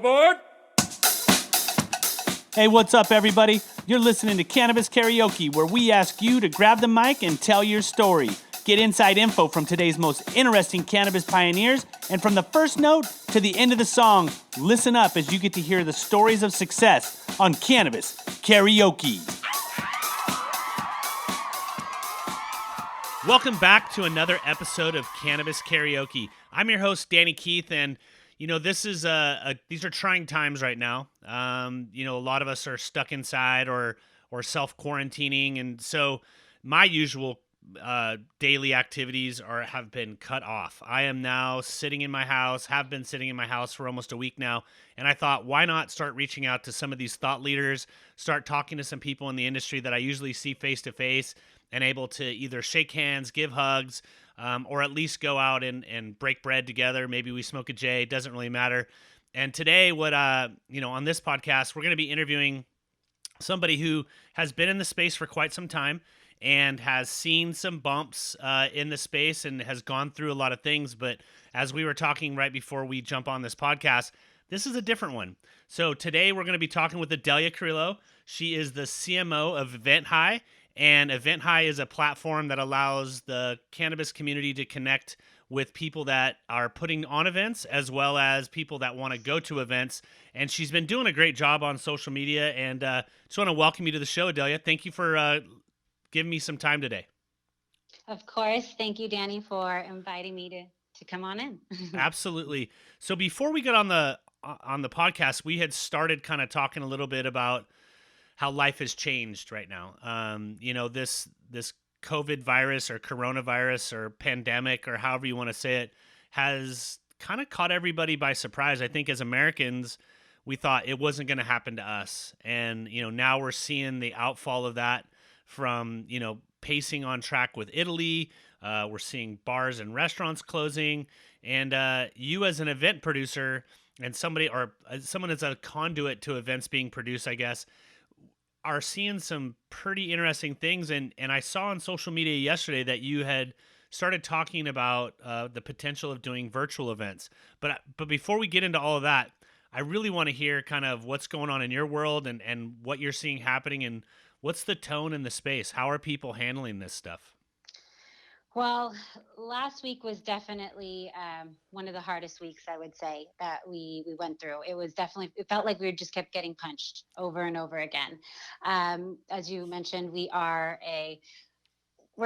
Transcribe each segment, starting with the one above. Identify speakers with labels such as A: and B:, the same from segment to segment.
A: aboard!
B: Hey, what's up, everybody? You're listening to Cannabis Karaoke, where we ask you to grab the mic and tell your story. Get inside info from today's most interesting cannabis pioneers, and from the first note to the end of the song, listen up as you get to hear the stories of success on Cannabis Karaoke. Welcome back to another episode of Cannabis Karaoke. I'm your host, Danny Keith, and you know, this is these are trying times right now. You know, a lot of us are stuck inside or self-quarantining, and so my usual daily activities have been cut off. I am now sitting in my house, have been sitting in my house for almost a week now, and I thought, why not start reaching out to some of these thought leaders, start talking to some people in the industry that I usually see face-to-face and able to either shake hands, give hugs, or at least go out and break bread together. Maybe we smoke a J, it doesn't really matter. And today, on this podcast, we're going to be interviewing somebody who has been in the space for quite some time and has seen some bumps in the space and has gone through a lot of things. But as we were talking right before we jump on this podcast, this is a different one. So today we're going to be talking with Adelia Carillo. She is the CMO of EventHi, and EventHi is a platform that allows the cannabis community to connect with people that are putting on events as well as people that want to go to events. And she's been doing a great job on social media. And just want to welcome you to the show, Adelia. Thank you for giving me some time today.
C: Of course. Thank you, Danny, for inviting me to come on in.
B: Absolutely. So before we get on the podcast, we had started kind of talking a little bit about how life has changed right now. You know, this COVID virus or coronavirus or pandemic or however you want to say it has kind of caught everybody by surprise. I think as Americans, we thought it wasn't going to happen to us. And, you know, now we're seeing the outfall of that from, you know, pacing on track with Italy. We're seeing bars and restaurants closing. And you as an event producer and someone as a conduit to events being produced, I guess, are seeing some pretty interesting things. And I saw on social media yesterday that you had started talking about the potential of doing virtual events. But before we get into all of that, I really want to hear kind of what's going on in your world and what you're seeing happening and what's the tone in the space. How are people handling this stuff?
C: Well, last week was definitely one of the hardest weeks, I would say, that we went through. It felt like we just kept getting punched over and over again. As you mentioned, we're a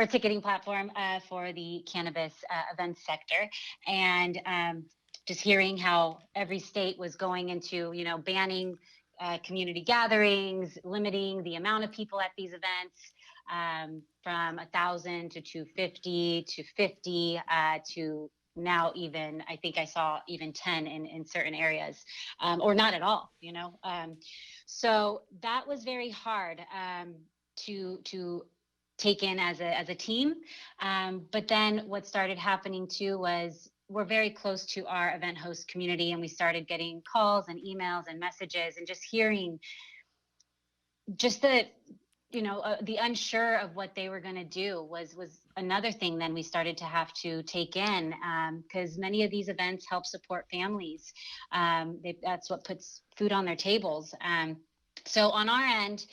C: ticketing platform for the cannabis events sector. And just hearing how every state was going into, you know, banning community gatherings, limiting the amount of people at these events, from 1,000 to 250 to 50 to now even, I think I saw even 10 in certain areas, or not at all, you know. So that was very hard to take in as a team. But then what started happening too was we're very close to our event host community, and we started getting calls and emails and messages and just hearing just the unsure of what they were going to do was another thing then we started to have to take in, because many of these events help support families. That's what puts food on their tables. So on our end,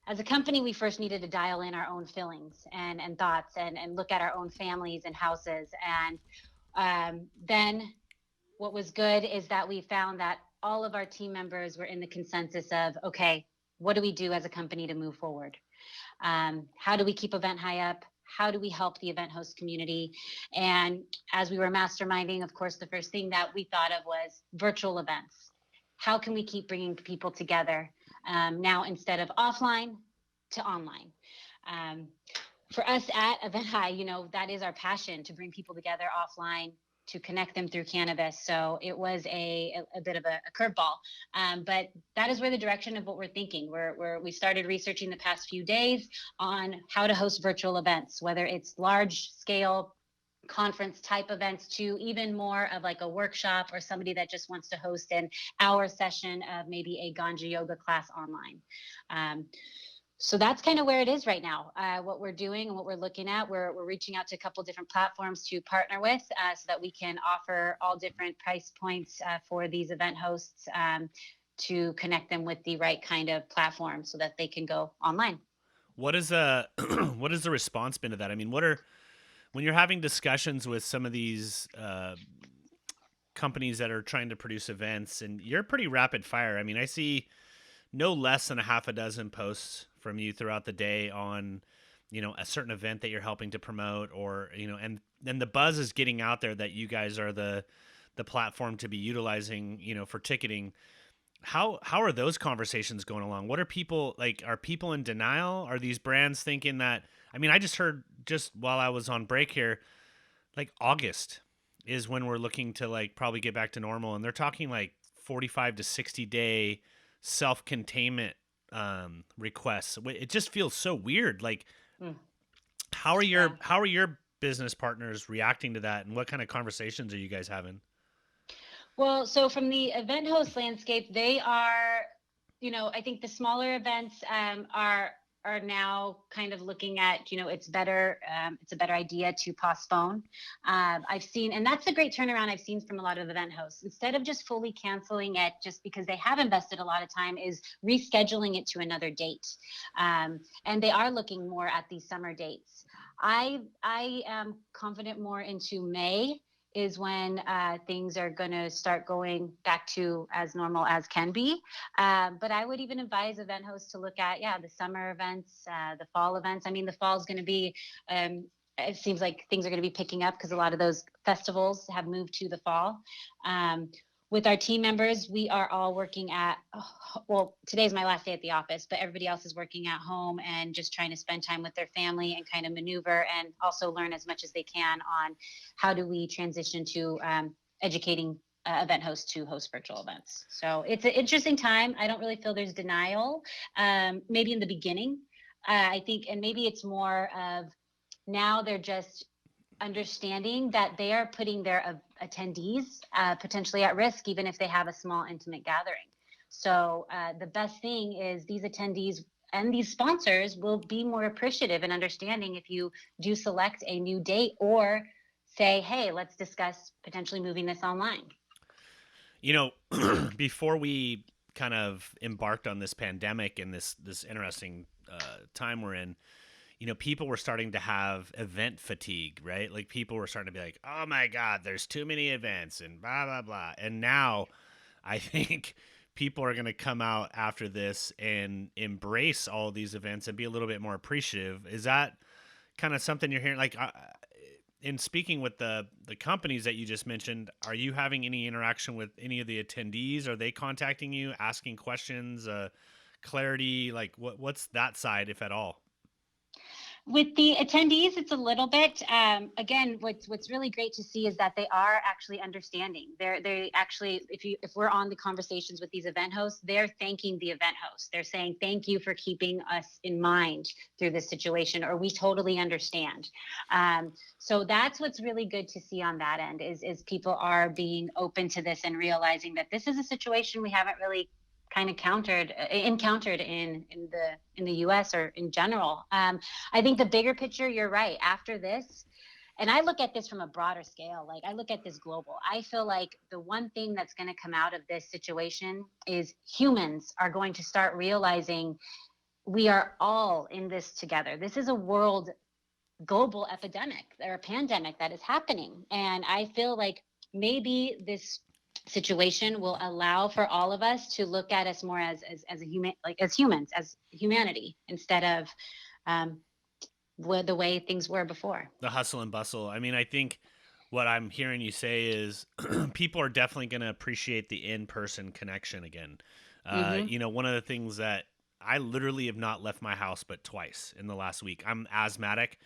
C: as a company, we first needed to dial in our own feelings and thoughts and look at our own families and houses. And then what was good is that we found that all of our team members were in the consensus of, okay, what do we do as a company to move forward? How do we keep EventHi up? How do we help the event host community? And as we were masterminding, of course, the first thing that we thought of was virtual events. How can we keep bringing people together now instead of offline to online? For us at EventHi, you know, that is our passion, to bring people together offline, to connect them through cannabis. So it was a bit of a curveball, but that is where the direction of what we're thinking. We started researching the past few days on how to host virtual events, whether it's large scale conference type events to even more of like a workshop or somebody that just wants to host an hour session of maybe a Ganja yoga class online. So that's kind of where it is right now. What we're doing and what we're looking at, we're reaching out to a couple different platforms to partner with, so that we can offer all different price points for these event hosts, to connect them with the right kind of platform so that they can go online.
B: What is what has the response been to that? I mean, what are when you're having discussions with some of these companies that are trying to produce events, and you're pretty rapid fire. I mean, I see no less than a half a dozen posts from you throughout the day on, a certain event that you're helping to promote, or and then the buzz is getting out there that you guys are the platform to be utilizing, for ticketing. How are those conversations going along? What are people like? Are people in denial? Are these brands thinking that? I mean, I just heard just while I was on break here, like August is when we're looking to like probably get back to normal, and they're talking like 45 to 60-day self-containment requests. It just feels so weird. Like,
C: Mm,
B: how are
C: yeah.
B: your business partners reacting to that, and what kind of conversations are you guys having?
C: Well, so from the event host landscape, they are, I think the smaller events, are now kind of looking at, it's a better idea to postpone. I've seen, and that's a great turnaround I've seen from a lot of event hosts. Instead of just fully canceling it just because they have invested a lot of time, is rescheduling it to another date. And they are looking more at these summer dates. I am confident more into May is when things are going to start going back to as normal as can be. But I would even advise event hosts to look at, yeah, the summer events, the fall events. I mean, the fall is going to be, it seems like things are going to be picking up because a lot of those festivals have moved to the fall. Um, with our team members, we are all working at, well, today's my last day at the office, but everybody else is working at home and just trying to spend time with their family and kind of maneuver and also learn as much as they can on how do we transition to educating event hosts to host virtual events. So it's an interesting time. I don't really feel there's denial. Maybe in the beginning, I think, and maybe it's more of now they're just understanding that they are putting their attendees potentially at risk, even if they have a small intimate gathering. So the best thing is these attendees and these sponsors will be more appreciative and understanding if you do select a new date or say, hey, let's discuss potentially moving this online.
B: You before we kind of embarked on this pandemic and this interesting time we're in, people were starting to have event fatigue, right? Like people were starting to be like, oh my God, there's too many events and blah, blah, blah. And now I think people are going to come out after this and embrace all these events and be a little bit more appreciative. Is that kind of something you're hearing? Like, in speaking with the companies that you just mentioned, are you having any interaction with any of the attendees? Are they contacting you, asking questions, clarity? Like, what's that side, if at all?
C: With the attendees, it's a little bit. Again, what's really great to see is that they are actually understanding. They actually, if we're on the conversations with these event hosts, they're thanking the event host. They're saying thank you for keeping us in mind through this situation, or we totally understand. So that's what's really good to see on that end is people are being open to this and realizing that this is a situation we haven't really kind of encountered in the US or in general. I think the bigger picture, you're right. After this, and I look at this from a broader scale, like I look at this global. I feel like the one thing that's going to come out of this situation is humans are going to start realizing we are all in this together. This is a world global epidemic or a pandemic that is happening. And I feel like maybe this situation will allow for all of us to look at us more as a human, like as humans, as humanity, instead of um, the way things were before.
B: The hustle and bustle. I mean, I think what I'm hearing you say is people are definitely going to appreciate the in-person connection again.
C: Hmm.
B: One of the things that I literally have not left my house but twice in the last week. I'm asthmatic,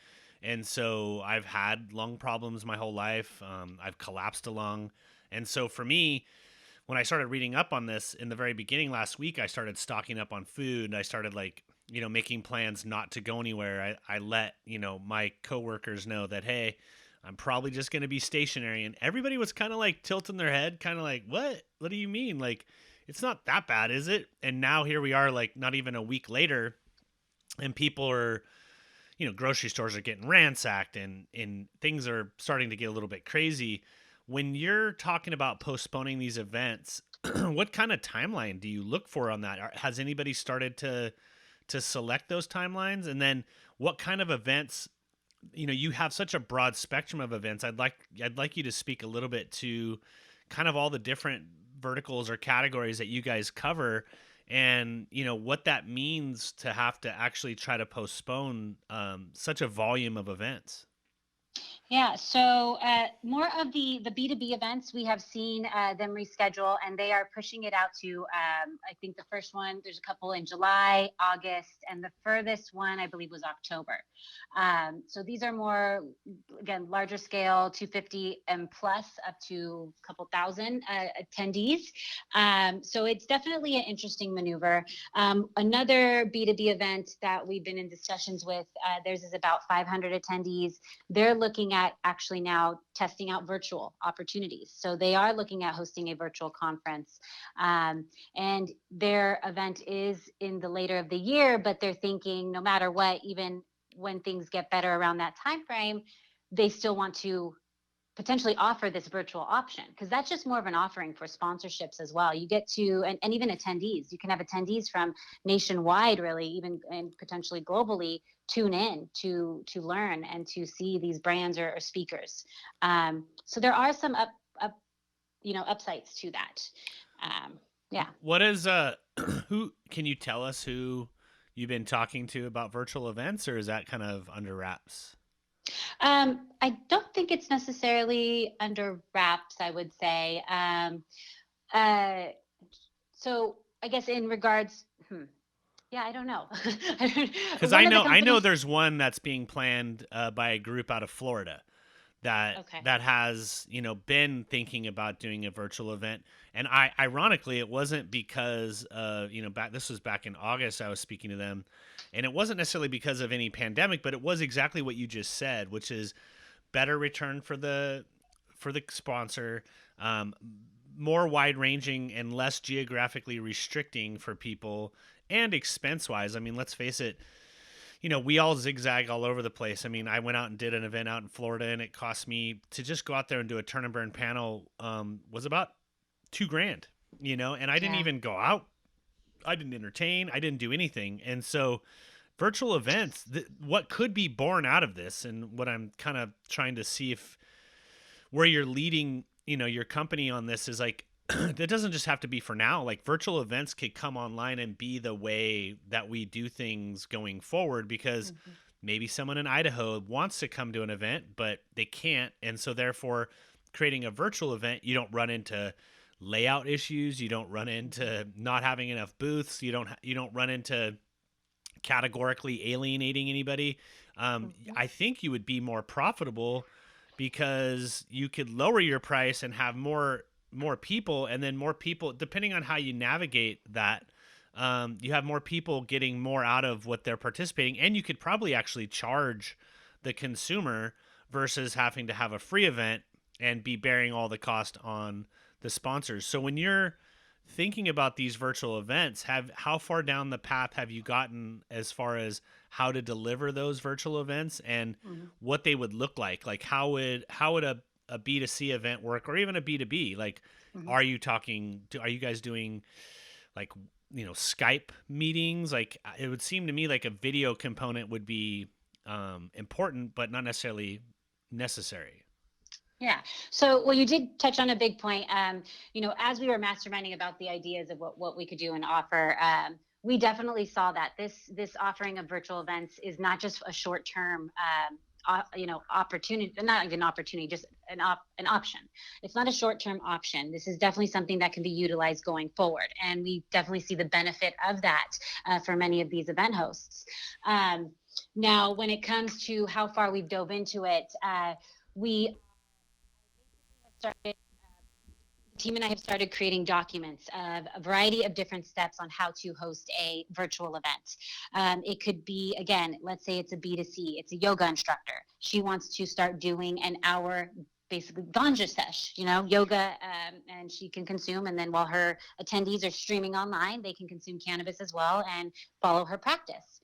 B: and so I've had lung problems my whole life. I've collapsed a lung, and so for me, when I started reading up on this in the very beginning last week, I started stocking up on food. I started like, making plans not to go anywhere. I let, my coworkers know that, hey, I'm probably just going to be stationary. And everybody was kind of like tilting their head, kind of like, what? What do you mean? Like, it's not that bad, is it? And now here we are, like, not even a week later. and people are, grocery stores are getting ransacked, and things are starting to get a little bit crazy. When you're talking about postponing these events, what kind of timeline do you look for on that? Has anybody started to select those timelines? And then what kind of events, you have such a broad spectrum of events. I'd like you to speak a little bit to kind of all the different verticals or categories that you guys cover, and what that means to have to actually try to postpone such a volume of events.
C: Yeah, so more of the B2B events, we have seen them reschedule, and they are pushing it out to, I think the first one, there's a couple in July, August, and the furthest one, I believe, was October. So these are more, again, larger scale, 250 and plus, up to a couple thousand attendees. So it's definitely an interesting maneuver. Another B2B event that we've been in discussions with, theirs is about 500 attendees. They're looking at actually now testing out virtual opportunities. So they are looking at hosting a virtual conference. And their event is in the later of the year, but they're thinking no matter what, even when things get better around that time frame, they still want to potentially offer this virtual option, because that's just more of an offering for sponsorships as well. You get to, and even attendees, you can have attendees from nationwide, really, even and potentially globally, tune in to learn and to see these brands or speakers. So there are some upsides to that. Yeah.
B: What is who can you tell us who you've been talking to about virtual events, or is that kind of under wraps?
C: I don't think it's necessarily under wraps, I would say. Uh, so I guess in regards, yeah, I don't know.
B: Because
C: One
B: I
C: of the
B: know I know
C: companies.
B: there's one that's being planned by a group out of Florida that
C: Okay.
B: that has been thinking about doing a virtual event. And I ironically, it wasn't because back this was back in August I was speaking to them, and it wasn't necessarily because of any pandemic, but it was exactly what you just said, which is better return for the sponsor, um, more wide ranging and less geographically restricting for people, and expense wise. I mean, let's face it, we all zigzag all over the place. I mean, I went out and did an event out in Florida, and it cost me to just go out there and do a turn and burn panel, was about 2 grand, and I didn't
C: Yeah.
B: even go out. I didn't entertain. I didn't do anything. And so virtual events, what could be born out of this, and what I'm kind of trying to see if where you're leading, your company on this is like, that doesn't just have to be for now. Like virtual events could come online and be the way that we do things going forward, because
C: Mhm.
B: maybe someone in Idaho wants to come to an event, but they can't. And so therefore creating a virtual event, you don't run into layout issues. You don't run into not having enough booths. You don't run into categorically alienating anybody.
C: Mhm.
B: I think you would be more profitable because you could lower your price and have more people, and then more people, depending on how you navigate that. You have more people getting more out of what they're participating, and you could probably actually charge the consumer versus having to have a free event and be bearing all the cost on the sponsors. So when you're thinking about these virtual events, have how far down the path have you gotten as far as how to deliver those virtual events and
C: Mhm.
B: what they would look like? Like how would a B2C event work, or even a B2B? Like,
C: Mhm.
B: are you guys doing like Skype meetings? Like, it would seem to me like a video component would be important, but not necessarily necessary.
C: Yeah. So, well, you did touch on a big point. As we were masterminding about the ideas of what we could do and offer, we definitely saw that this offering of virtual events is not just a short term, opportunity, not even opportunity, just an option. It's not a short term option. This is definitely something that can be utilized going forward, and we definitely see the benefit of that for many of these event hosts. Um, Now, when it comes to how far we've dove into it, we started the team and I have started creating documents of a variety of different steps on how to host a virtual event. It could be, again, let's say it's a B2C, it's a yoga instructor. She wants to start doing an hour, basically ganja sesh, yoga, and she can consume. And then while her attendees are streaming online, they can consume cannabis as well and follow her practice.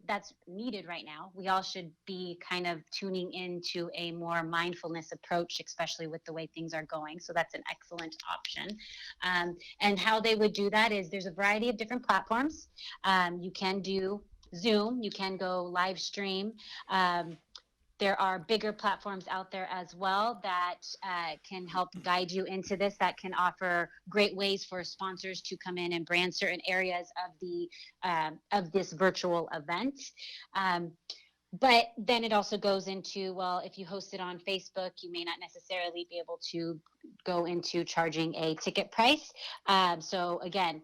C: that's needed right now. We all should be kind of tuning into a more mindfulness approach, especially with the way things are going. So that's an excellent option. And how they would do that is there's a variety of different platforms. You can do Zoom, you can go live stream. Um, there are bigger platforms out there as well that can help guide you into this, that can offer great ways for sponsors to come in and brand certain areas of this virtual event. Um, but then it also goes into, well, if you host it on Facebook, you may not necessarily be able to go into charging a ticket price. So again,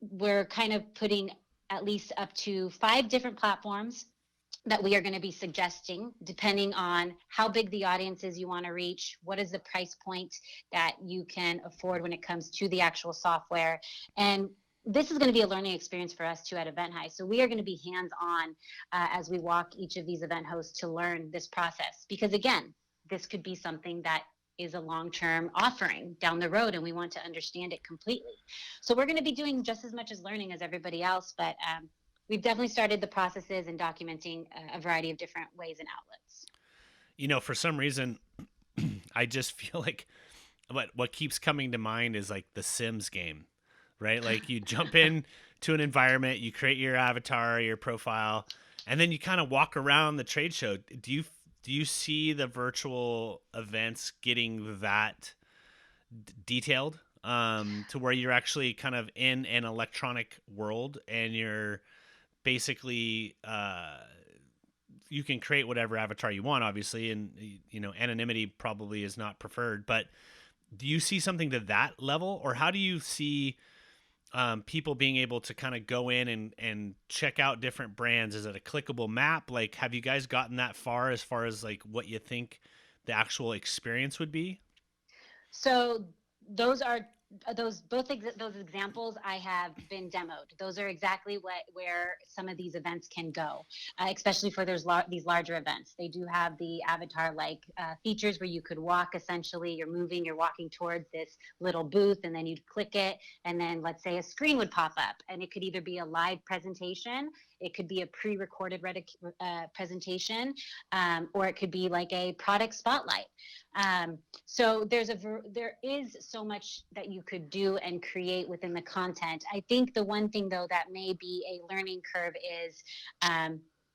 C: we're kind of putting at least up to 5 different platforms that we are going to be suggesting, depending on how big the audience is you want to reach, what is the price point that you can afford when it comes to the actual software. And this is going to be a learning experience for us too at EventHi. So we are going to be hands-on as we walk each of these event hosts to learn this process. Because again, this could be something that is a long-term offering down the road, and we want to understand it completely. So we're going to be doing just as much as learning as everybody else, but we've definitely started the processes and documenting a variety of different ways and outlets.
B: For some reason, I just feel like what keeps coming to mind is like the Sims game, right? Like you jump in to an environment, you create your avatar, your profile, and then you kind of walk around the trade show. Do you see the virtual events getting that detailed to where you're actually kind of in an electronic world and you're basically you can create whatever avatar you want, obviously, and anonymity probably is not preferred, but do you see something to that level, or how do you see people being able to kind of go in and check out different brands? Is it a clickable map? Like, have you guys gotten that far as like what you think the actual experience would be?
C: So those are those examples I have been demoed. Those are exactly where some of these events can go, especially for these larger events. They do have the avatar like features where you could walk. Essentially, you're walking towards this little booth, and then you'd click it, and then let's say a screen would pop up, and it could either be a live presentation, it could be a pre-recorded presentation, or it could be like a product spotlight. So there is so much that you could do and create within the content. I think the one thing though that may be a learning curve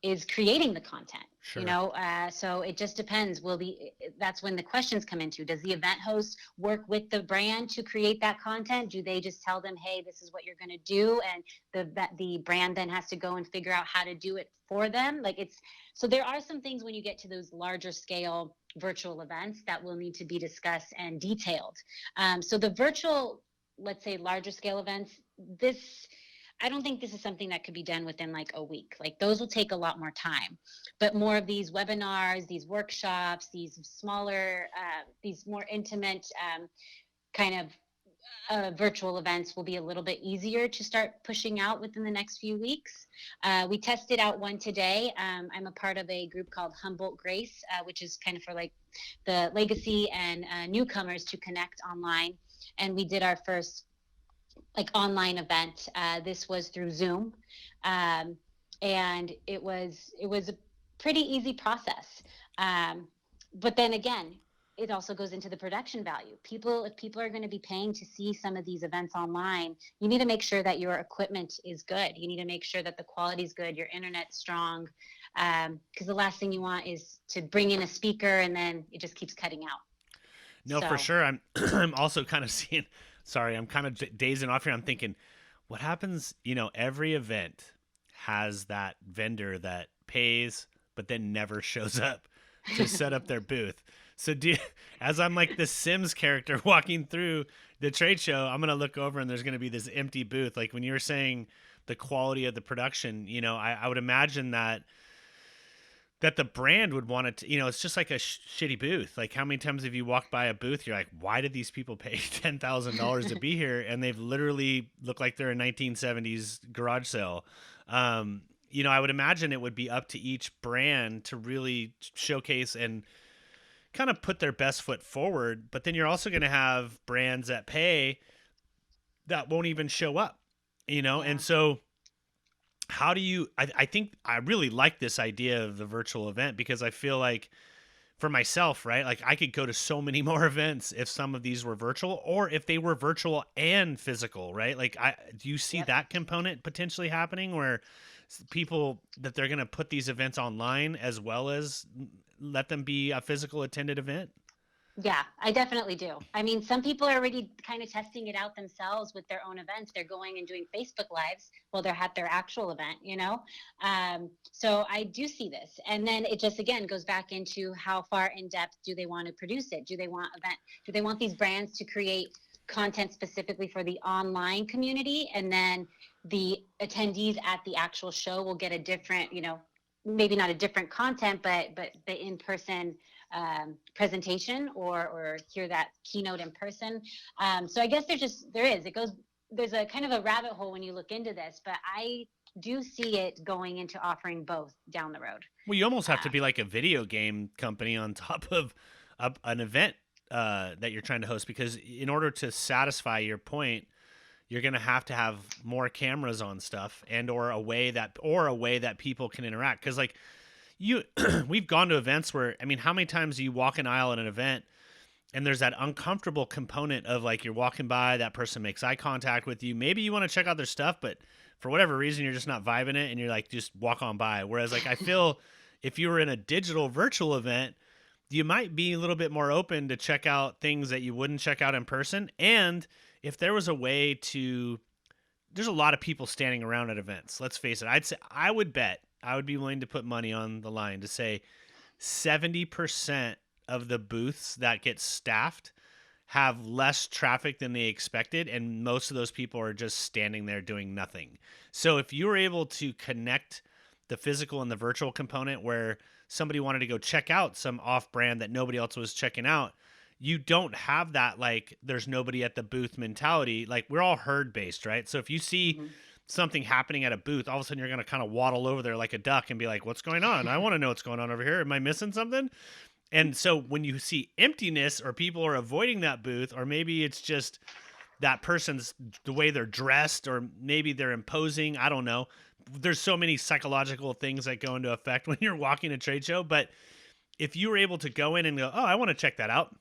C: is creating the content.
B: Sure.
C: So it just depends. That's when the questions come into, does the event host work with the brand to create that content? Do they just tell them, hey, this is what you're going to do, and the brand then has to go and figure out how to do it for them? So there are some things when you get to those larger scale virtual events that will need to be discussed and detailed. So the virtual, let's say, larger scale events, I don't think this is something that could be done within like a week. Like those will take a lot more time, but more of these webinars, these workshops, these smaller, these more intimate kind of virtual events will be a little bit easier to start pushing out within the next few weeks. We tested out one today. I'm a part of a group called Humboldt Grace, which is kind of for like the legacy and newcomers to connect online. And we did our first like online event. This was through Zoom, and it was a pretty easy process. But then again, it also goes into the production value. If people are going to be paying to see some of these events online, you need to make sure that your equipment is good. You need to make sure that the quality is good, your internet's strong, because the last thing you want is to bring in a speaker and then it just keeps cutting out.
B: No, for sure. I'm I'm also kind of seeing. Sorry, I'm kind of dazing off here. I'm thinking, what happens? Every event has that vendor that pays but then never shows up to set up their booth. So as I'm like the Sims character walking through the trade show, I'm gonna look over and there's gonna be this empty booth. Like when you were saying the quality of the production, I would imagine that the brand would want it to, it's just like a shitty booth. Like how many times have you walked by a booth, you're like, why did these people pay $10,000 to be here? And they've literally look like they're a 1970s garage sale. I would imagine it would be up to each brand to really showcase and kind of put their best foot forward. But then you're also going to have brands that pay that won't even show up,
C: Yeah.
B: And so how do you I think I really like this idea of the virtual event because I feel like for myself, right? Like I could go to so many more events if some of these were virtual or if they were virtual and physical, right? Like I do you see
C: Yep.
B: that component potentially happening where people that they're going to put these events online as well as let them be a physical attended event?
C: Yeah, I definitely do. I mean, some people are already kind of testing it out themselves with their own events. They're going and doing Facebook Lives while they're at their actual event, you know? So I do see this. And then it just, again, goes back into how far in depth do they want to produce it? Do they want these brands to create content specifically for the online community? And then the attendees at the actual show will get a different, maybe not a different content, but the in-person presentation or hear that keynote in person. So I guess there's a kind of a rabbit hole when you look into this, but I do see it going into offering both down the road.
B: Well, you almost have to be
C: Um,
B: like a video game company on top of an event that you're trying to host because in order to satisfy your point, you're going to have more cameras on stuff and or a way that people can interact because like you we've gone to events where I mean how many times do you walk an aisle at an event and there's that uncomfortable component of like you're walking by, that person makes eye contact with you, maybe you want to check out their stuff, but for whatever reason you're just not vibing it and you're like just walk on by. Whereas like I feel if you were in a digital virtual event, you might be a little bit more open to check out things that you wouldn't check out in person. And if there was a way to, there's a lot of people standing around at events. Let's face it. I would be willing to put money on the line to say 70% of the booths that get staffed have less traffic than they expected, and most of those people are just standing there doing nothing. So if you were able to connect the physical and the virtual component where somebody wanted to go check out some off brand that nobody else was checking out, you don't have that like there's nobody at the booth mentality. Like we're all herd based, right? So if you see
C: mhm.
B: something happening at a booth, all of a sudden you're going to kind of waddle over there like a duck and be like, what's going on? I want to know what's going on over here. Am I missing something? And so when you see emptiness or people are avoiding that booth, or maybe it's just that person's the way they're dressed, or maybe they're imposing, I don't know. There's so many psychological things that go into effect when you're walking a trade show. But if you were able to go in and go, oh, I want to check that out,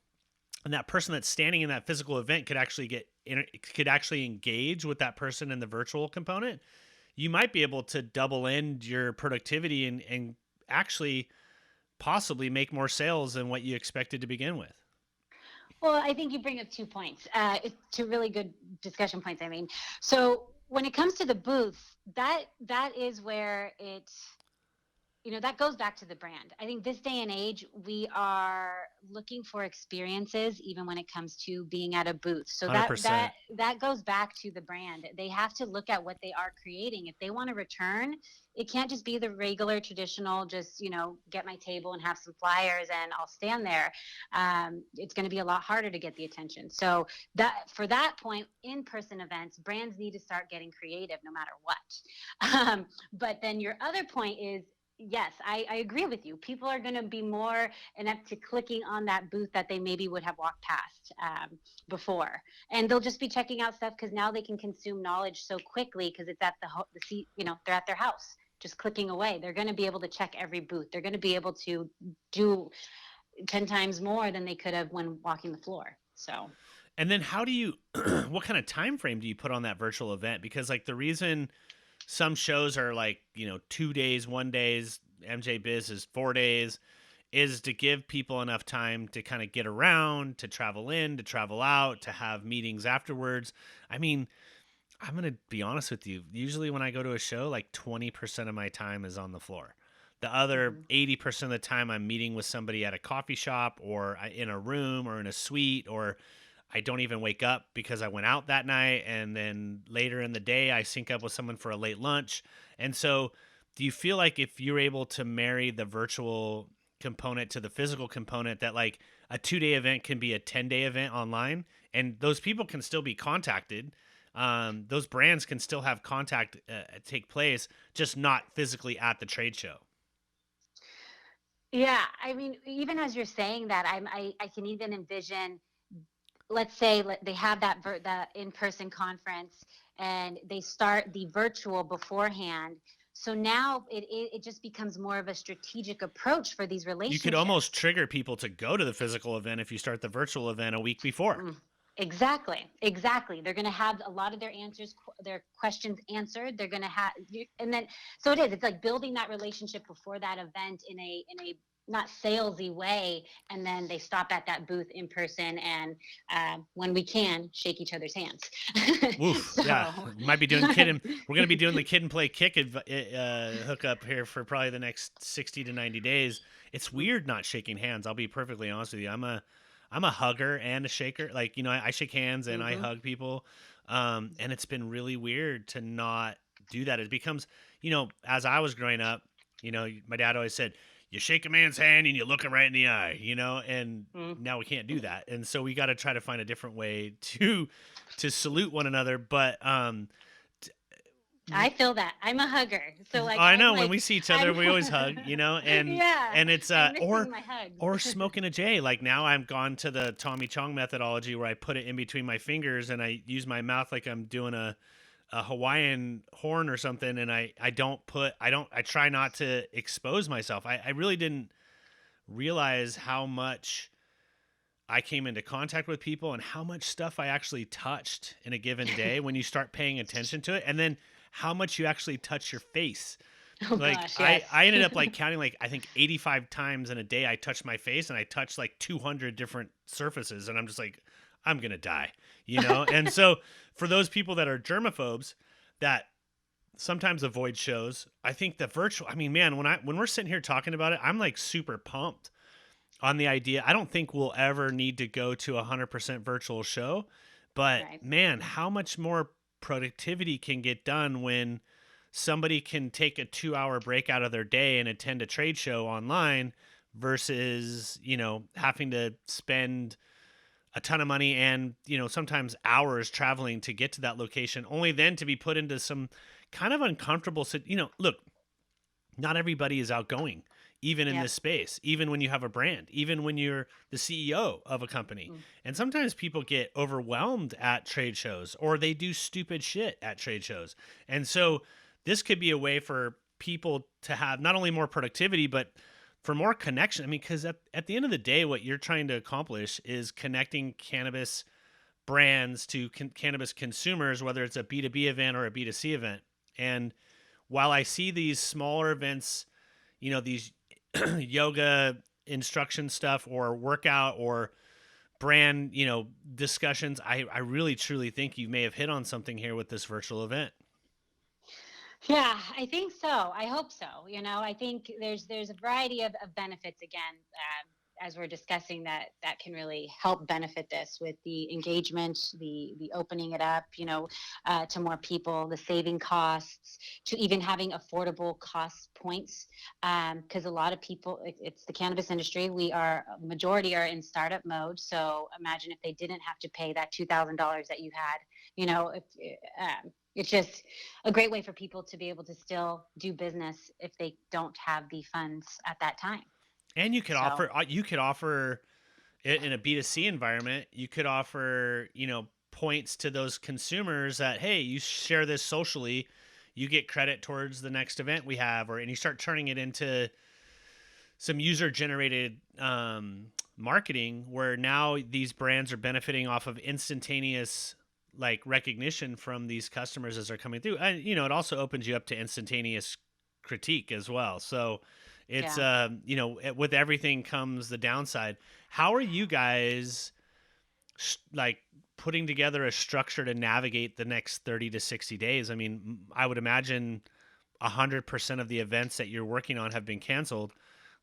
B: and that person that's standing in that physical event could actually engage with that person in the virtual component, you might be able to double end your productivity and actually possibly make more sales than what you expected to begin with.
C: Well, I think you bring up 2 points, two really good discussion points. I mean, so when it comes to the booth, that is where that goes back to the brand. I think this day and age, we are looking for experiences even when it comes to being at a booth. So that that
B: 100%.
C: that goes back to the brand. They have to look at what they are creating. If they want to return, it can't just be the regular traditional just, get my table and have some flyers and I'll stand there. It's going to be a lot harder to get the attention. So that for that point, in-person events, brands need to start getting creative no matter what. But then your other point is, yes, I agree with you. People are going to be more inept to clicking on that booth that they maybe would have walked past before, and they'll just be checking out stuff because now they can consume knowledge so quickly because it's at the seat. They're at their house, just clicking away. They're going to be able to check every booth. They're going to be able to do 10 times more than they could have when walking the floor. So
B: And then how do you what kind of time frame do you put on that virtual event? Because like the reason some shows are like, 2 days, 1 days, MJ Biz is 4 days, is to give people enough time to kind of get around, to travel in, to travel out, to have meetings afterwards. I mean, I'm going to be honest with you. Usually when I go to a show, like 20% of my time is on the floor. The other
C: mhm.
B: 80% of the time I'm meeting with somebody at a coffee shop or in a room or in a suite, or I don't even wake up because I went out that night and then later in the day I sync up with someone for a late lunch. And so do you feel like if you're able to marry the virtual component to the physical component that like a 2-day event can be a 10-day event online and those people can still be contacted, those brands can still have contact take place, just not physically at the trade show.
C: Yeah, I mean, even as you're saying that, I can even envision let's say they have that in-person conference and they start the virtual beforehand. So now it just becomes more of a strategic approach for these
B: You could almost
C: relationships.
B: trigger people to go to the physical event if you start the virtual event a week before.
C: Mm, exactly, exactly. They're going to have a lot of their answers, their questions answered. They're going to have, and then so it is. It's like building that relationship before that event in a not salesy way, and then they stop at that booth in person, and when we can shake each other's hands.
B: Woof, yeah,
C: So
B: might be doing kid and we're gonna be doing the kid and play kick hookup here for probably the next 60 to 90 days. It's weird not shaking hands. I'll be perfectly honest with you. I'm a hugger and a shaker. Like I shake hands and I
C: hmm
B: hug people, and it's been really weird to not do that. It becomes as I was growing up, my dad always said you shake a man's hand and you look him right in the eye, and
C: mm
B: now we can't do that, and so we got to try to find a different way to salute one another. But
C: I feel that I'm a hugger, so like
B: I
C: I'm
B: know when
C: like
B: we see each other,
C: I'm
B: we always hug, and
C: yeah,
B: and it's
C: I'm
B: or
C: missing my hugs.
B: or smoking a J. Like now I'm gone to the Tommy Chong methodology where I put it in between my fingers and I use my mouth like I'm doing a Hawaiian horn or something, and I try not to expose myself. I really didn't realize how much I came into contact with people and how much stuff I actually touched in a given day when you start paying attention to it, and then how much you actually touch your face.
C: Oh
B: Like
C: gosh,
B: I,
C: yes.
B: I ended up like counting like I think 85 times in a day I touched my face, and I touched like 200 different surfaces, and I'm just like I'm going to die. And so for those people that are germaphobes that sometimes avoid shows, I think the virtual, I mean, man, when we're sitting here talking about it, I'm like super pumped on the idea. I don't think we'll ever need to go to 100% virtual show, but
C: Right.
B: man, how much more productivity can get done when somebody can take a 2 hour break out of their day and attend a trade show online versus, having to spend a ton of money and, sometimes hours traveling to get to that location, only then to be put into some kind of uncomfortable, look, not everybody is outgoing, even in
C: Yep.
B: this space, even when you have a brand, even when you're the CEO of a company.
C: Mm.
B: And sometimes people get overwhelmed at trade shows or they do stupid shit at trade shows. And so this could be a way for people to have not only more productivity, but for more connection. I mean, because at the end of the day, what you're trying to accomplish is connecting cannabis brands to cannabis consumers, whether it's a B2B event or a B2C event. And while I see these smaller events, these yoga instruction stuff or workout or brand, discussions, I really truly think you may have hit on something here with this virtual event.
C: Yeah, I think so. I hope so. I think there's a variety of benefits again, as we're discussing that can really help benefit this with the engagement, the opening it up, to more people, the saving costs, to even having affordable cost points. Because a lot of people, it's the cannabis industry. Majority are in startup mode. So imagine if they didn't have to pay that $2,000 that you had. If it's just a great way for people to be able to still do business if they don't have the funds at that time.
B: And
C: So,
B: you could offer in a B2C environment, you could offer, points to those consumers that, hey, you share this socially, you get credit towards the next event we have, and you start turning it into some user generated marketing where now these brands are benefiting off of instantaneous like recognition from these customers as they're coming through. And it also opens you up to instantaneous critique as well. So it's
C: yeah.
B: with everything comes the downside. How are you guys like putting together a structure to navigate the next 30 to 60 days? I mean, I would imagine 100% of the events that you're working on have been canceled.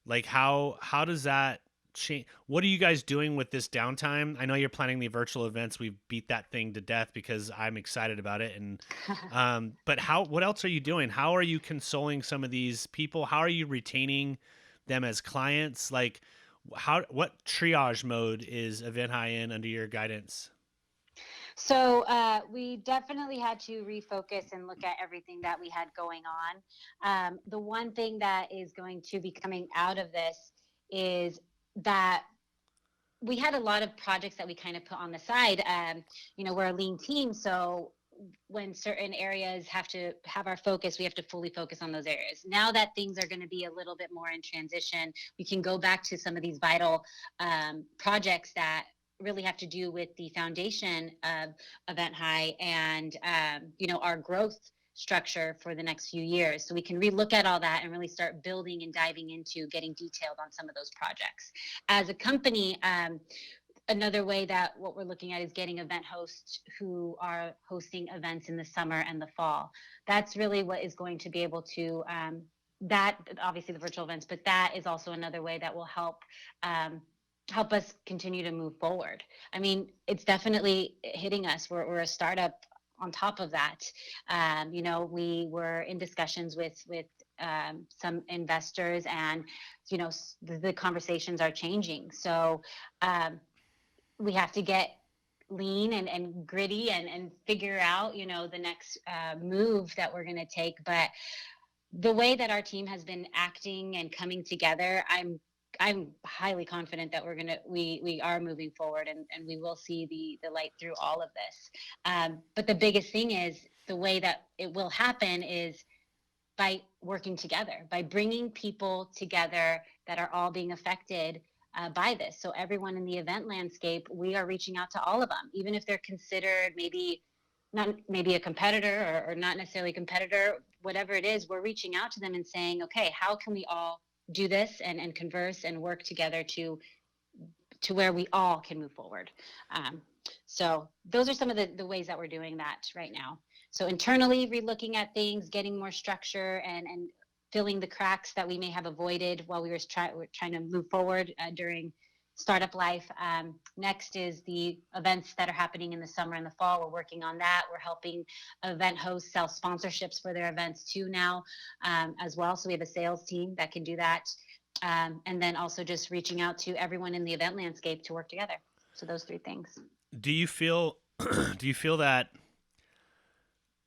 B: Like how does that change? What are you guys doing with this downtime? I know you're planning the virtual events. We've beat that thing to death because I'm excited about it. And but what else are you doing? How are you consoling some of these people? How are you retaining them as clients? Like what triage mode is EventHi in under your guidance?
C: So we definitely had to refocus and look at everything that we had going on. The one thing that is going to be coming out of this is that we had a lot of projects that we kind of put on the side. We're a lean team, so when certain areas have to have our focus, we have to fully focus on those areas. Now that things are going to be a little bit more in transition, we can go back to some of these vital projects that really have to do with the foundation of EventHi and our growth structure for the next few years. So we can relook at all that and really start building and diving into getting detailed on some of those projects. As a company, another way that what we're looking at is getting event hosts who are hosting events in the summer and the fall. That's really what is going to be able to that obviously the virtual events, but that is also another way that will help us continue to move forward. I mean, it's definitely hitting us. We're a startup. On top of that, we were in discussions with some investors, and the conversations are changing. So we have to get lean and gritty and figure out the next move that we're going to take. But the way that our team has been acting and coming together, I'm highly confident that we are moving forward, and we will see the light through all of this. But the biggest thing is the way that it will happen is by working together, by bringing people together that are all being affected by this. So everyone in the event landscape, we are reaching out to all of them, even if they're considered maybe a competitor or not necessarily a competitor, whatever it is, we're reaching out to them and saying, okay, how can we all do this and converse and work together to where we all can move forward. So those are some of the ways that we're doing that right now. So internally, relooking at things, getting more structure, and filling the cracks that we may have avoided while we were trying to move forward during startup life. Next is the events that are happening in the summer and the fall. We're working on that. We're helping event hosts sell sponsorships for their events too now as well. So we have a sales team that can do that. And then also just reaching out to everyone in the event landscape to work together. So those three things.
B: Do you feel that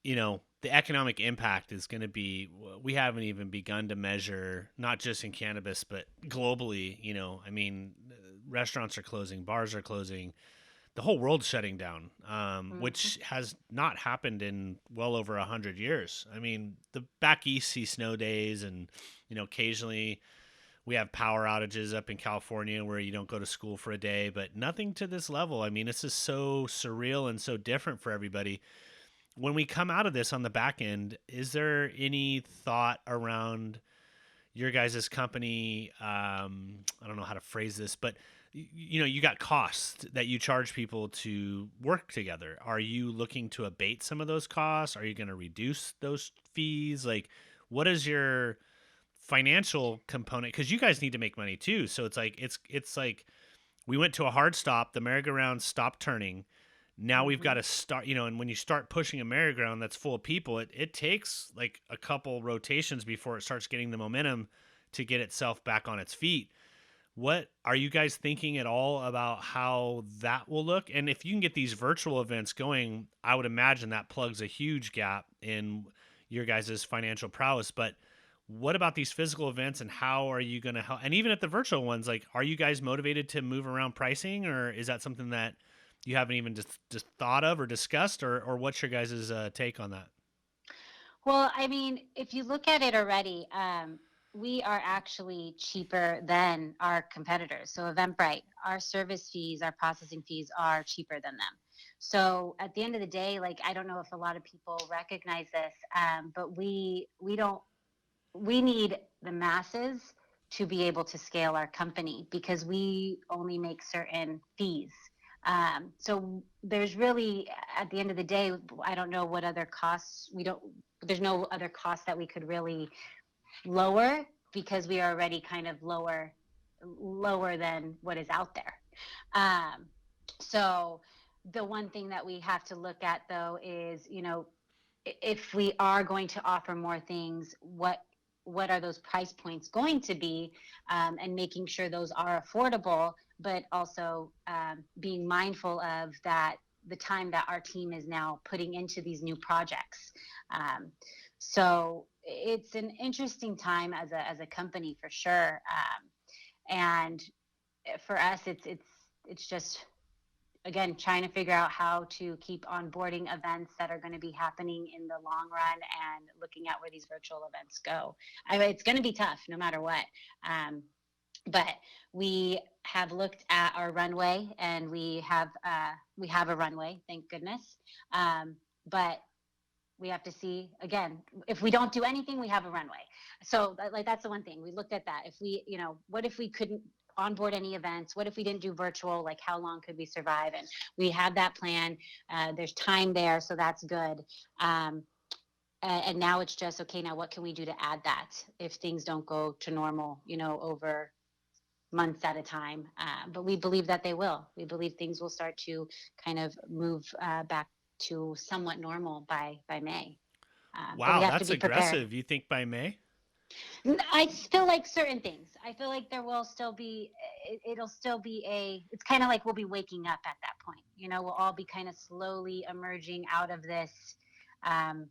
B: the economic impact is going to be, we haven't even begun to measure, not just in cannabis but globally? I mean, restaurants are closing, bars are closing, the whole world's shutting down, which has not happened in well over 100 years. I mean, the back east see snow days, and occasionally we have power outages up in California where you don't go to school for a day, but nothing to this level. I mean, this is so surreal and so different for everybody. When we come out of this on the back end, is there any thought around your guys' company? I don't know how to phrase this, but you got costs that you charge people to work together. Are you looking to abate some of those costs? Are you going to reduce those fees? Like, what is your financial component? Because you guys need to make money too. So it's like we went to a hard stop. The merry-go-round stopped turning. Now we've got to start, and when you start pushing a merry-go-round that's full of people, it takes like a couple rotations before it starts getting the momentum to get itself back on its feet. What are you guys thinking at all about how that will look? And if you can get these virtual events going, I would imagine that plugs a huge gap in your guys' financial prowess. But what about these physical events, and how are you going to help? And even at the virtual ones, like, are you guys motivated to move around pricing, or is that something that you haven't even just thought of or discussed, or what's your guys' take on that?
C: Well, I mean, if you look at it already, we are actually cheaper than our competitors. So Eventbrite, our service fees, our processing fees are cheaper than them. So at the end of the day, like, I don't know if a lot of people recognize this, but we need the masses to be able to scale our company, because we only make certain fees. So there's really, at the end of the day, I don't know what other costs there's no other costs that we could really lower, because we are already kind of lower than what is out there. So the one thing that we have to look at though is, if we are going to offer more things, what are those price points going to be, and making sure those are affordable, but also being mindful of that, the time that our team is now putting into these new projects. So it's an interesting time as a company for sure. And for us, it's it's just, again, trying to figure out how to keep onboarding events that are going to be happening in the long run and looking at where these virtual events go. I mean, it's going to be tough no matter what. Um, but we have looked at our runway, and we have a runway, thank goodness. But we have to see, again, if we don't do anything, we have a runway. So like, that's the one thing we looked at. That if we, what if we couldn't onboard any events? What if we didn't do virtual? Like, how long could we survive? And we have that plan. There's time there, so that's good. um, and now it's just, okay, now what can we do to add that if things don't go to normal, over months at a time? But we believe that they will. We believe things will start to kind of move back to somewhat normal by May. But we
B: Wow,
C: have to
B: that's
C: be prepared.
B: aggressive. You think by May?
C: I feel like certain things. I feel like there will still be. It'll still be a. It's kind of like we'll be waking up at that point. We'll all be kind of slowly emerging out of this. Um,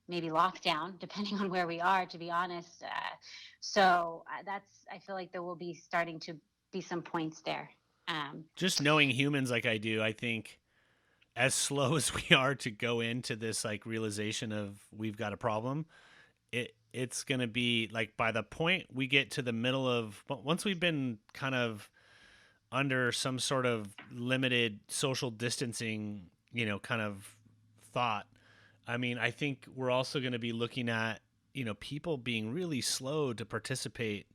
C: Maybe lockdown, depending on where we are, to be honest. So that's. I feel like there will be starting to be some points there. Um,
B: Just knowing humans like I do, I think as slow as we are to go into this like realization of we've got a problem, it's going to be like by the point we get to the middle of once we've been kind of under some sort of limited social distancing, kind of thought. I mean, I think we're also going to be looking at, people being really slow to participate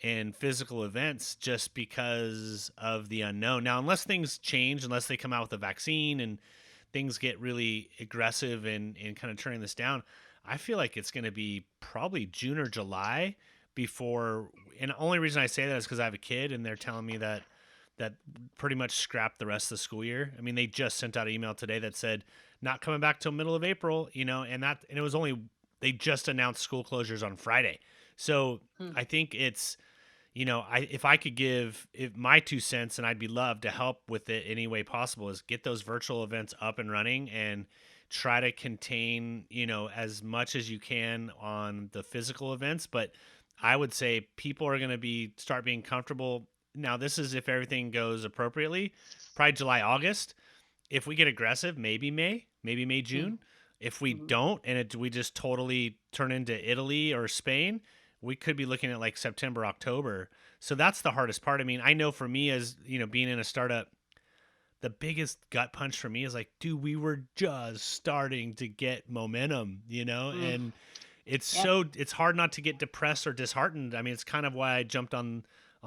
B: in physical events just because of the unknown. Now, unless things change, unless they come out with a vaccine and things get really aggressive and kind of turning this down, I feel like it's going to be probably June or July before. And the only reason I say that is because I have a kid and they're telling me that pretty much scrapped the rest of the school year. I mean, they just sent out an email today that said not coming back till middle of April, and it was only they just announced school closures on Friday. So
C: hmm.
B: I think it's if I could give my 2 cents, and I'd be loved to help with it any way possible, is get those virtual events up and running and try to contain, as much as you can on the physical events. But I would say people are going to start being comfortable. Now, this is if everything goes appropriately, probably July, August. If we get aggressive, maybe May, June. If we
C: Mm-hmm.
B: don't, and we just totally turn into Italy or Spain, we could be looking at like September, October. So that's the hardest part. I mean, I know for me as, being in a startup, the biggest gut punch for me is like, dude, we were just starting to get momentum,
C: Mm.
B: and
C: Yep.
B: it's hard not to get depressed or disheartened. I mean, it's kind of why I jumped on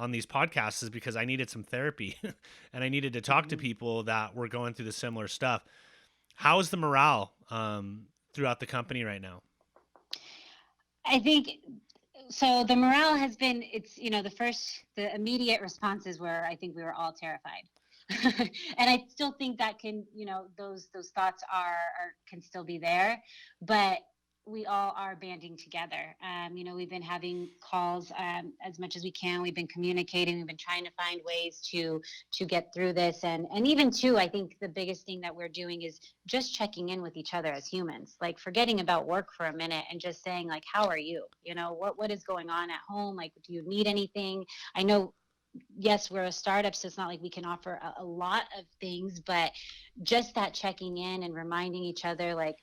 B: these podcasts, is because I needed some therapy and I needed to talk to
C: Mm-hmm.
B: people that were going through the similar stuff. How is the morale throughout the company right now?
C: I think so. The morale has been, the immediate responses were, I think we were all terrified. And I still think that those thoughts can still be there, but we all are banding together. We've been having calls as much as we can. We've been communicating. We've been trying to find ways to get through this, and even too, I think the biggest thing that we're doing is just checking in with each other as humans, like forgetting about work for a minute and just saying, like, how are you? What is going on at home? Like, do you need anything? I know, yes, we're a startup, so it's not like we can offer a lot of things, but just that checking in and reminding each other, like,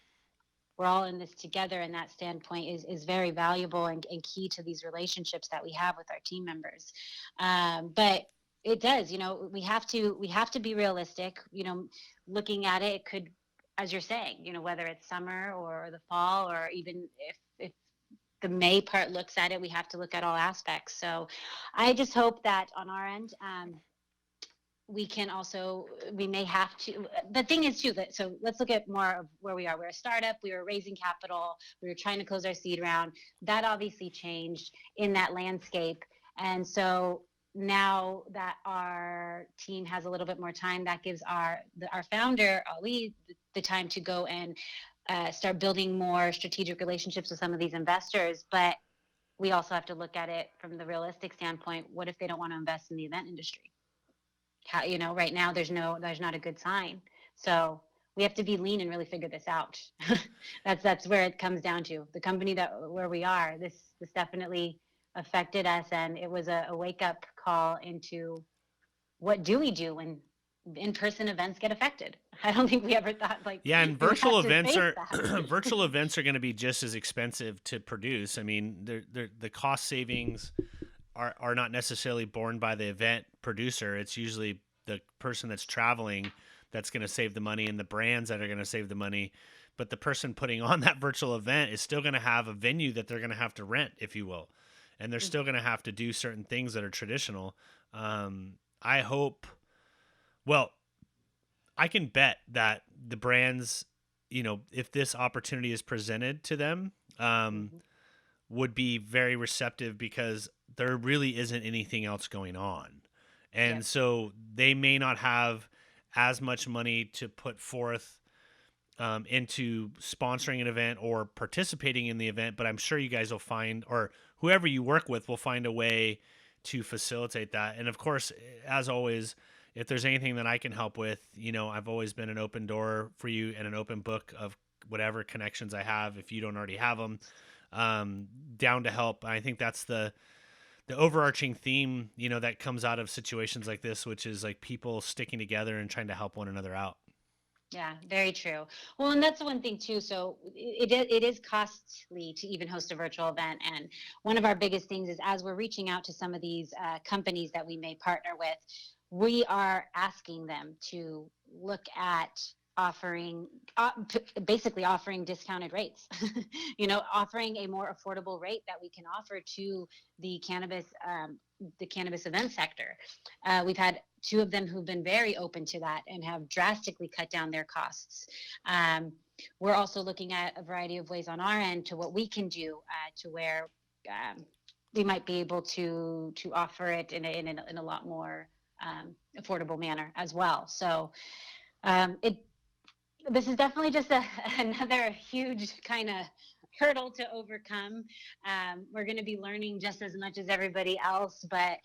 C: we're all in this together, and that standpoint is very valuable and key to these relationships that we have with our team members. But it does, we have to be realistic. Looking at it, it could, as you're saying, whether it's summer or the fall, or even if the May part looks at it, we have to look at all aspects. So I just hope that on our end, we may have to. The thing is too, that, so let's look at more of where we are. We're a startup, we were raising capital, we were trying to close our seed round. That obviously changed in that landscape. And so now that our team has a little bit more time, that gives our founder, Ali, the time to go and start building more strategic relationships with some of these investors. But we also have to look at it from the realistic standpoint. What if they don't want to invest in the event industry? Right now there's not a good sign. So we have to be lean and really figure this out. That's where it comes down to. The company where we are, this definitely affected us, and it was a wake up call into what do we do when in-person events get affected? I don't think we ever thought like
B: Yeah, and
C: we would
B: virtual
C: have to
B: events
C: face
B: are
C: that.
B: virtual events are going to be just as expensive to produce. I mean, the cost savings are not necessarily borne by the event producer. It's usually the person that's traveling that's going to save the money, and the brands that are going to save the money. But the person putting on that virtual event is still going to have a venue that they're going to have to rent, if you will, and they're still going to have to do certain things that are traditional. I hope. Well, I can bet that the brands, if this opportunity is presented to them,
C: Mhm.
B: would be very receptive because there really isn't anything else going on. And
C: Yep.
B: so they may not have as much money to put forth into sponsoring an event or participating in the event, but I'm sure you guys will find, or whoever you work with will find a way to facilitate that. And of course, as always, if there's anything that I can help with, I've always been an open door for you and an open book of whatever connections I have. If you don't already have them, down to help. I think that's the overarching theme, that comes out of situations like this, which is like people sticking together and trying to help one another out.
C: Yeah, very true. Well, and that's the one thing too. So it is costly to even host a virtual event. And one of our biggest things is as we're reaching out to some of these companies that we may partner with, we are asking them to look at offering basically offering discounted rates, offering a more affordable rate that we can offer to the cannabis event sector. We've had two of them who've been very open to that and have drastically cut down their costs. We're also looking at a variety of ways on our end to what we can do to where we might be able to offer it in a lot more affordable manner as well. So this is definitely just another huge kind of hurdle to overcome. We're going to be learning just as much as everybody else, but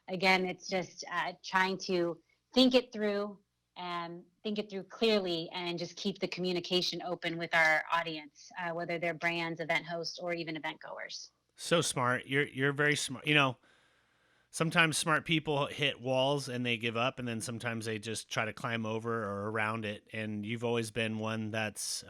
C: again, it's just trying to think it through and think it through clearly and just keep the communication open with our audience, whether they're brands, event hosts, or even event goers.
B: So smart. You're very smart. Sometimes smart people hit walls and they give up, and then sometimes they just try to climb over or around it. And you've always been one that's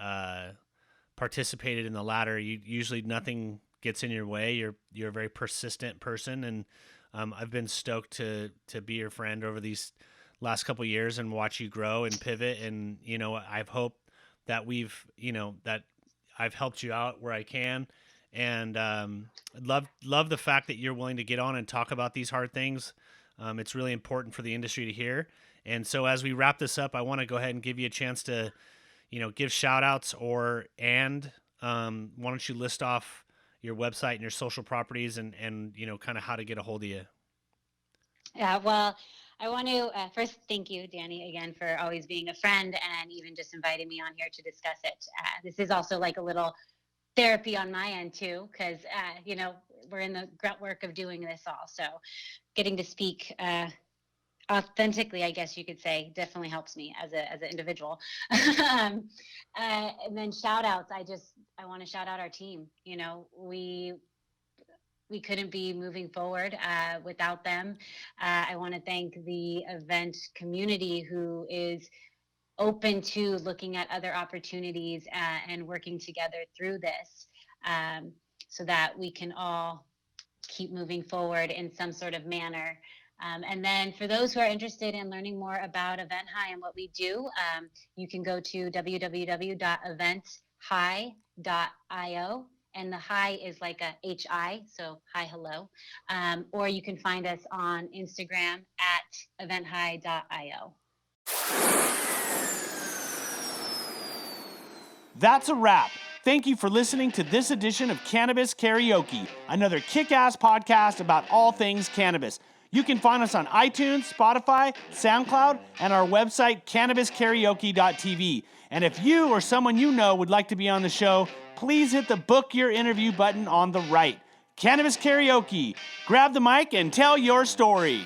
B: participated in the latter. Usually nothing gets in your way. You're a very persistent person, and I've been stoked to be your friend over these last couple of years and watch you grow and pivot. And I've hoped that that I've helped you out where I can, and love the fact that you're willing to get on and talk about these hard things. It's really important for the industry to hear. And so as we wrap this up, I want to go ahead and give you a chance to, give shout outs why don't you list off your website and your social properties and kind of how to get a hold of you.
C: Yeah, well, I want to first thank you, Danny, again for always being a friend and even just inviting me on here to discuss it. This is also like a little therapy on my end too, because we're in the grunt work of doing this all. So getting to speak authentically, I guess you could say, definitely helps me as an individual. And then shout outs. I want to shout out our team. We couldn't be moving forward without them. I want to thank the event community who is open to looking at other opportunities and working together through this so that we can all keep moving forward in some sort of manner. And then for those who are interested in learning more about EventHi and what we do, you can go to www.eventhi.io. And the hi is like a HI, so hi, hello. Or you can find us on Instagram at eventhi.io.
B: That's a wrap. Thank you for listening to this edition of Cannabis Karaoke, another kick-ass podcast about all things cannabis. You can find us on iTunes, Spotify, SoundCloud, and our website, cannabiskaraoke.tv. And if you or someone you know would like to be on the show, please hit the book your interview button on the right. Cannabis Karaoke. Grab the mic and tell your story.